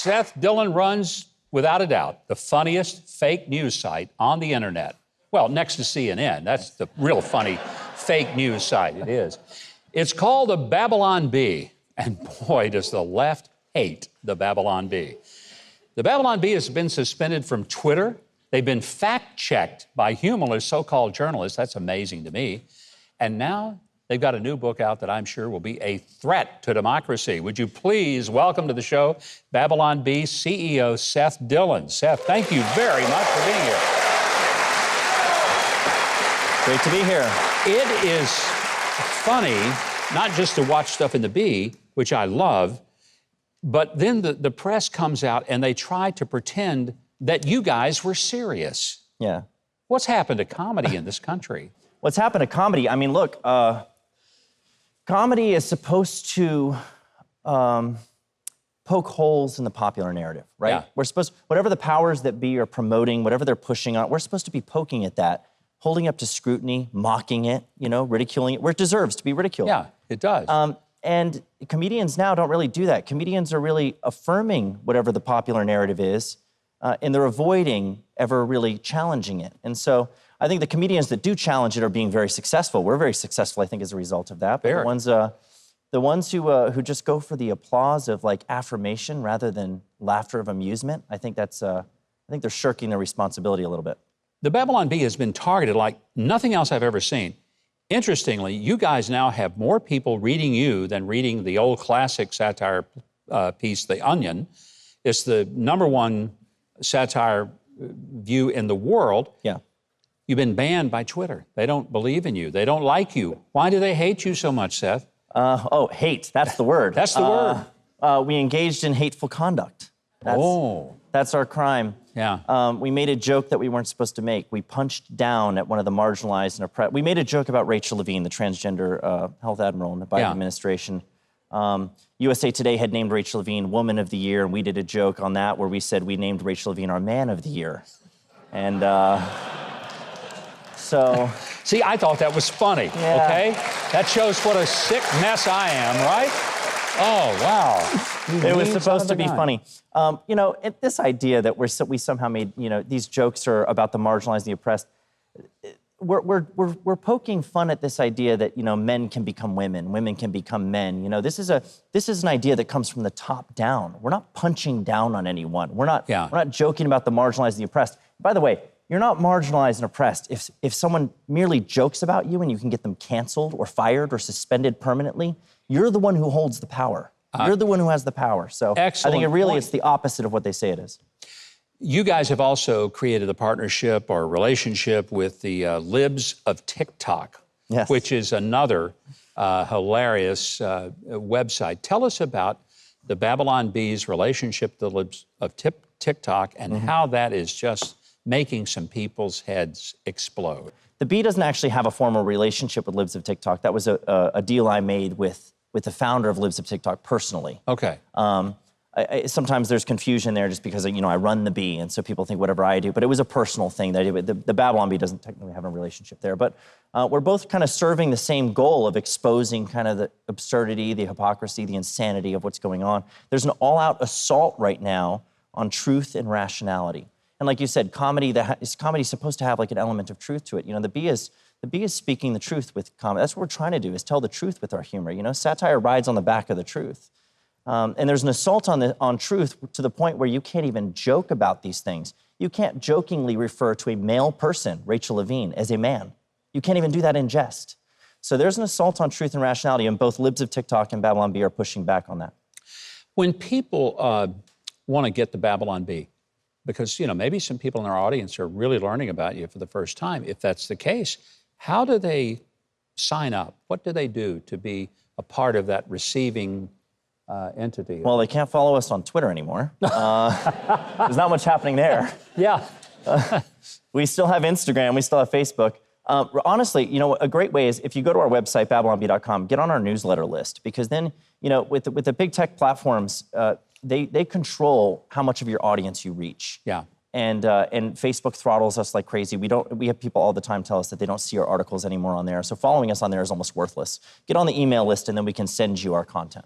Seth Dillon runs, without a doubt, the funniest fake news site on the internet. Well, next to CNN. That's the real funny fake news site. It is. It's called the Babylon Bee. And boy, does the left hate the Babylon Bee. The Babylon Bee has been suspended from Twitter. They've been fact-checked by humorless so-called journalists. That's amazing to me. And now they've got a new book out that I'm sure will be a threat to democracy. Would you please welcome to the show Babylon Bee CEO Seth Dillon. Seth, thank you very much for being here. Great to be here. It is funny, not just to watch stuff in the Bee, which I love, but then the press comes out and they try to pretend that you guys were serious. Yeah. What's happened to comedy in this country? What's happened to comedy? I mean, look, comedy is supposed to poke holes in the popular narrative, right? Yeah. We're supposed, whatever the powers that be are promoting, whatever they're pushing on, we're supposed to be poking at that, holding up to scrutiny, mocking it, you know, ridiculing it, where it deserves to be ridiculed. Yeah, it does. And comedians now don't really do that. Comedians are really affirming whatever the popular narrative is, and they're avoiding ever really challenging it. And so I think the comedians that do challenge it are being very successful. We're very successul, I think, as a result of that. But the ones who just go for the applause of like affirmation rather than laughter of amusement, I think they're shirking their responsibility a little bit. The Babylon Bee has been targeted like nothing else I've ever seen. Interestingly, you guys now have more people reading you than reading the old classic satire piece, The Onion. It's the #1 satire view in the world. Yeah. You've been banned by Twitter. They don't believe in you. They don't like you. Why do they hate you so much, Seth? Hate, that's the word. That's the word. We engaged in hateful conduct. That's our crime. Yeah. We made a joke that we weren't supposed to make. We punched down at one of the marginalized and oppressed. We made a joke about Rachel Levine, the transgender health admiral in the Biden administration. USA Today had named Rachel Levine Woman of the Year, and we did a joke on that where we said we named Rachel Levine our Man of the Year. And so... See, I thought that was funny, okay? That shows what a sick mess I am, right? Oh, wow. It was supposed to be funny. You know, this idea that we somehow made, you know, these jokes are about the marginalized and the oppressed. We're poking fun at this idea that, you know, men can become women, women can become men. You know, this is an idea that comes from the top down. We're not punching down on anyone. We're not joking about the marginalized and the oppressed. By the way, you're not marginalized and oppressed if someone merely jokes about you and you can get them canceled or fired or suspended permanently. You're the one who holds the power. You're the one who has the power. So I think it's the opposite of what they say it is. You guys have also created a partnership or a relationship with the Libs of TikTok, which is another hilarious website. Tell us about the Babylon Bee's relationship with the Libs of TikTok and how that is just making some people's heads explode. The Bee doesn't actually have a formal relationship with Libs of TikTok. That was a deal I made with the founder of Libs of TikTok personally. Okay. Sometimes there's confusion there just because, you know, I run the Bee, and so people think whatever I do, but it was a personal thing that I did. The Babylon Bee doesn't technically have a relationship there, but we're both kind of serving the same goal of exposing kind of the absurdity, the hypocrisy, the insanity of what's going on. There's an all-out assault right now on truth and rationality. And like you said, comedy is supposed to have like an element of truth to it. You know, the Bee is speaking the truth with comedy. That's what we're trying to do, is tell the truth with our humor. You know, satire rides on the back of the truth. And there's an assault on truth to the point where you can't even joke about these things. You can't jokingly refer to a male person, Rachel Levine, as a man. You can't even do that in jest. So there's an assault on truth and rationality, and both Libs of TikTok and Babylon Bee are pushing back on that. When people want to get the Babylon Bee, because, you know, maybe some people in our audience are really learning about you for the first time. If that's the case, how do they sign up? What do they do to be a part of that receiving entity? Well, they can't follow us on Twitter anymore. There's not much happening there. Yeah. We still have Instagram. We still have Facebook. Honestly, you know, a great way is if you go to our website, babylonbee.com, get on our newsletter list, because then, you know, with the big tech platforms, they control how much of your audience you reach. Yeah. And Facebook throttles us like crazy. We have people all the time tell us that they don't see our articles anymore on there. So following us on there is almost worthless. Get on the email list, and then we can send you our content.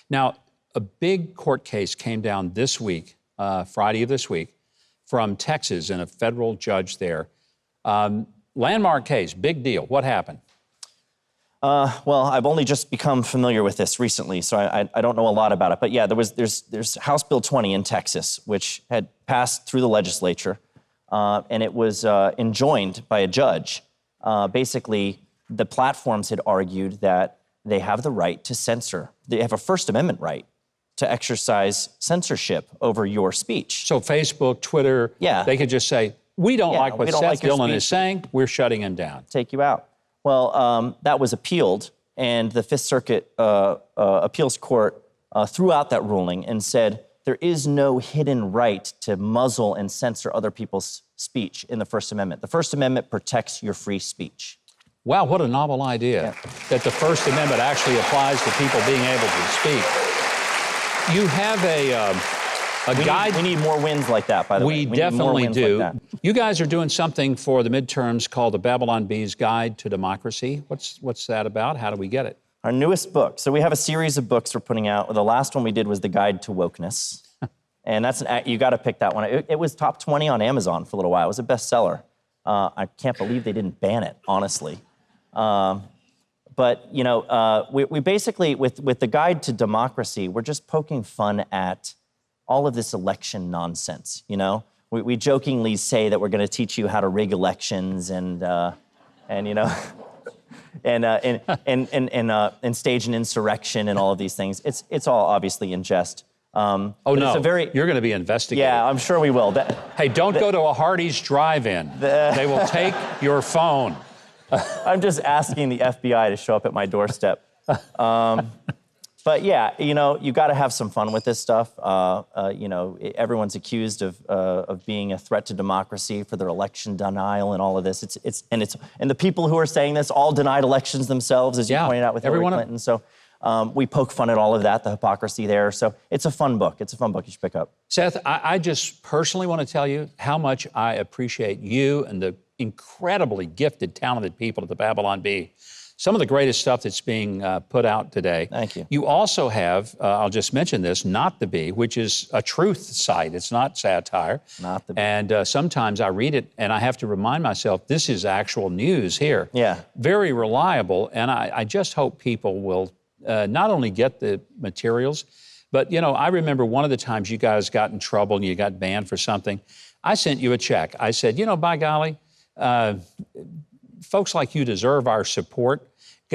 Now, a big court case came down this week, Friday of this week, from Texas and a federal judge there. Landmark case, big deal. What happened? Well, I've only just become familiar with this recently, so I don't know a lot about it. But yeah, there's House Bill 20 in Texas, which had passed through the legislature, and it was enjoined by a judge. Basically, the platforms had argued that they have the right to censor. They have a First Amendment right to exercise censorship over your speech. So Facebook, Twitter, Yeah. they could just say, we don't like what Seth like your Dillon is speech. saying, we're shutting him down. Take you out. Well, that was appealed, and the Fifth Circuit Appeals Court threw out that ruling and said there is no hidden right to muzzle and censor other people's speech in the First Amendment. The First Amendment protects your free speech. Wow, what a novel idea that the First Amendment actually applies to people being able to speak. You have a guide. We need more wins like that, by the way. We Need more definitely wins do. like that. You guys are doing something for the midterms called the Babylon Bee's Guide to Democracy. What's that about? How do we get it? Our newest book. So we have a series of books we're putting out. The last one we did was The Guide to Wokeness. And that's you got to pick that one. It was top 20 on Amazon for a little while. It was a bestseller. I can't believe they didn't ban it, honestly. But, you know, we basically, with the Guide to Democracy, we're just poking fun at all of this election nonsense, you know? We jokingly say that we're going to teach you how to rig elections and you know, and stage an insurrection and all of these things. It's all obviously in jest. Oh, no, you're going to be investigated. Yeah, I'm sure we will. Hey, don't go to a Hardee's drive-in. They will take your phone. I'm just asking the FBI to show up at my doorstep. But yeah, you know, you got to have some fun with this stuff. You know, everyone's accused of being a threat to democracy for their election denial and all of this. And the people who are saying this all denied elections themselves, as you pointed out with Hillary Clinton. So we poke fun at all of that, the hypocrisy there. So it's a fun book. It's a fun book you should pick up. Seth, I just personally want to tell you how much I appreciate you and the incredibly gifted, talented people at the Babylon Bee. Some of the greatest stuff that's being put out today. Thank you. You also have, I'll just mention this, Not the Bee, which is a truth site. It's not satire. Not the Bee. And sometimes I read it and I have to remind myself, this is actual news here. Yeah. Very reliable. And I just hope people will not only get the materials, but, you know, I remember one of the times you guys got in trouble and you got banned for something. I sent you a check. I said, you know, by golly, folks like you deserve our support.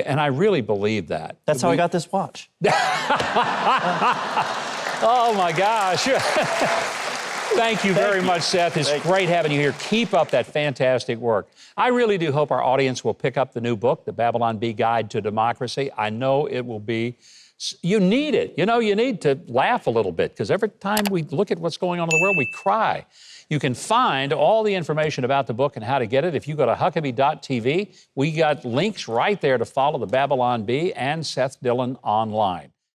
And I really believe that. That's how I got this watch. Oh, my gosh. Thank you very much, Seth. It's great having you here. Keep up that fantastic work. I really do hope our audience will pick up the new book, The Babylon Bee Guide to Democracy. I know it will be, you need it. You know, you need to laugh a little bit because every time we look at what's going on in the world, we cry. You can find all the information about the book and how to get it if you go to Huckabee.tv. We got links right there to follow the Babylon Bee and Seth Dillon online.